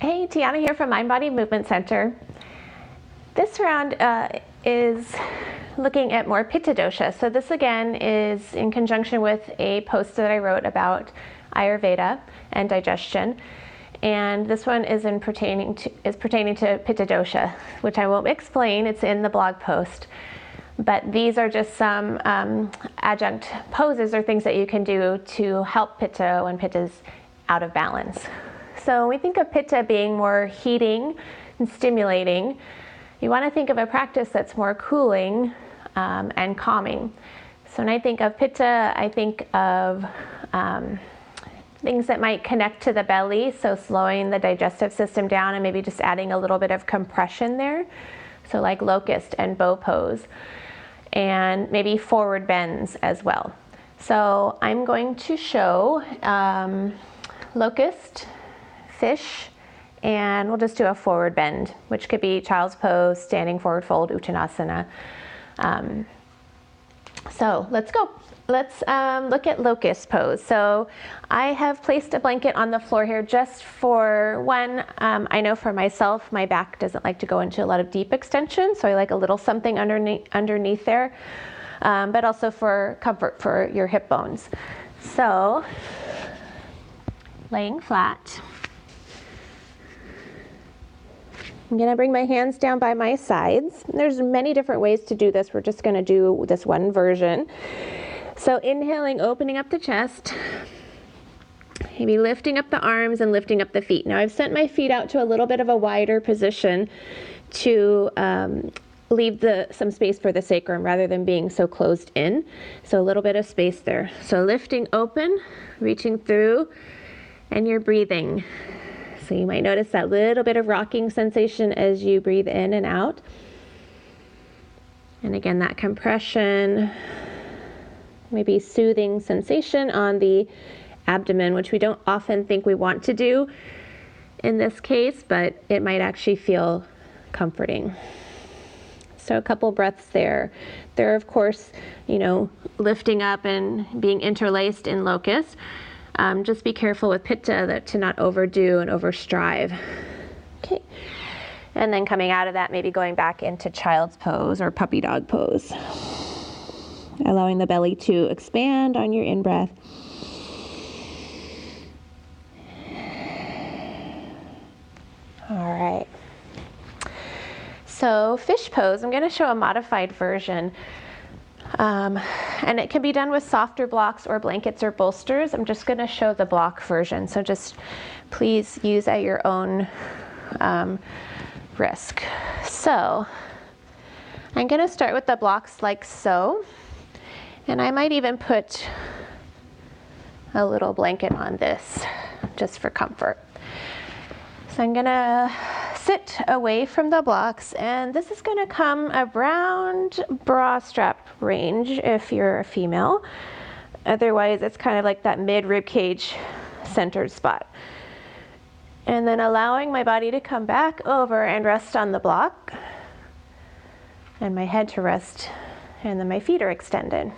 Hey, Tiana here from Mind Body Movement Center. This round is looking at more Pitta Dosha. So this again is in conjunction with a post that I wrote about Ayurveda and digestion. And this one is pertaining to Pitta Dosha, which I won't explain. It's in the blog post. But these are just some adjunct poses or things that you can do to help Pitta when Pitta's out of balance. So we think of Pitta being more heating and stimulating. You want to think of a practice that's more cooling and calming. So when I think of Pitta, I think of things that might connect to the belly, so slowing the digestive system down and maybe just adding a little bit of compression there. So like Locust and Bow Pose, and maybe forward bends as well. So I'm going to show Locust, fish, and we'll just do a forward bend, which could be child's pose, standing forward fold, Uttanasana. So let's go. Let's look at locust pose. So I have placed a blanket on the floor here just for one. I know for myself, my back doesn't like to go into a lot of deep extension, so I like a little something underneath there, but also for comfort for your hip bones. So laying flat. I'm going to bring my hands down by my sides. There's many different ways to do this. We're just going to do this one version. So inhaling, opening up the chest, maybe lifting up the arms and lifting up the feet. Now I've sent my feet out to a little bit of a wider position to leave some space for the sacrum rather than being so closed in. So a little bit of space there. So lifting open, reaching through, and you're breathing. So you might notice that little bit of rocking sensation as you breathe in and out. And again, that compression, maybe soothing sensation on the abdomen, which we don't often think we want to do in this case, but it might actually feel comforting. So a couple breaths there. They're, of course, lifting up and being interlaced in locust. Just be careful with Pitta to not overdo and overstrive. Okay. And then coming out of that, maybe going back into child's pose or puppy dog pose. Allowing the belly to expand on your in-breath. All right. So fish pose, I'm going to show a modified version. And it can be done with softer blocks or blankets or bolsters. I'm just going to show the block version. So just please use at your own risk. So I'm going to start with the blocks like so. And I might even put a little blanket on this just for comfort. So I'm going to sit away from the blocks, and this is going to come around bra strap range if you're a female. Otherwise, it's kind of like that mid rib cage centered spot. And then allowing my body to come back over and rest on the block, and my head to rest, and then my feet are extended.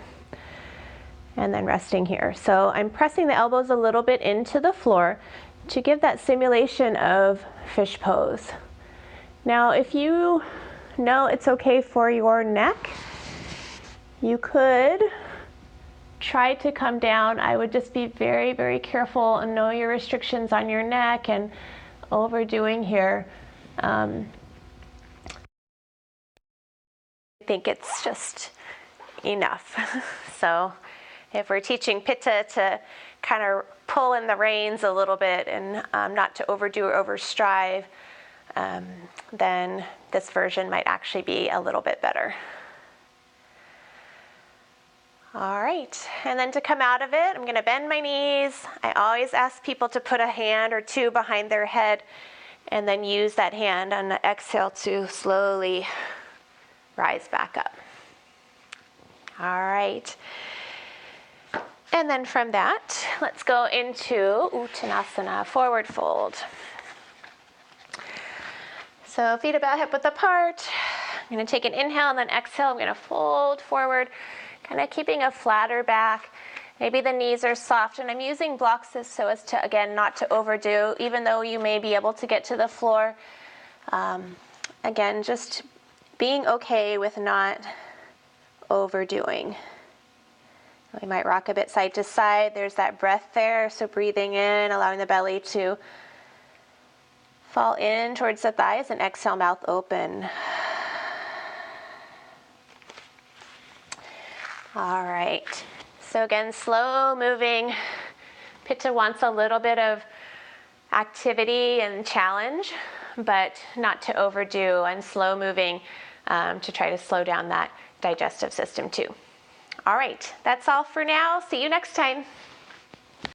And then resting here. So I'm pressing the elbows a little bit into the floor to give that simulation of fish pose. Now, if you know it's okay for your neck, you could try to come down. I would just be very, very careful and know your restrictions on your neck and overdoing here. I think it's just enough. So if we're teaching Pitta to kind of pull in the reins a little bit and not to overdo or overstrive, then this version might actually be a little bit better. All right, and then to come out of it, I'm going to bend my knees. I always ask people to put a hand or two behind their head and then use that hand on the exhale to slowly rise back up. All right. And then from that, let's go into Uttanasana, forward fold. So feet about hip width apart. I'm going to take an inhale and then exhale. I'm going to fold forward, kind of keeping a flatter back Maybe the knees are soft, and I'm using blocks so as to, again, not to overdo, even though you may be able to get to the floor. Again, just being okay with not overdoing. We might rock a bit side to side. There's that breath there, so breathing in, allowing the belly to fall in towards the thighs, and exhale, mouth open. All right. So again, slow moving. Pitta wants a little bit of activity and challenge, but not to overdo, and slow moving to try to slow down that digestive system too. All right, that's all for now. See you next time.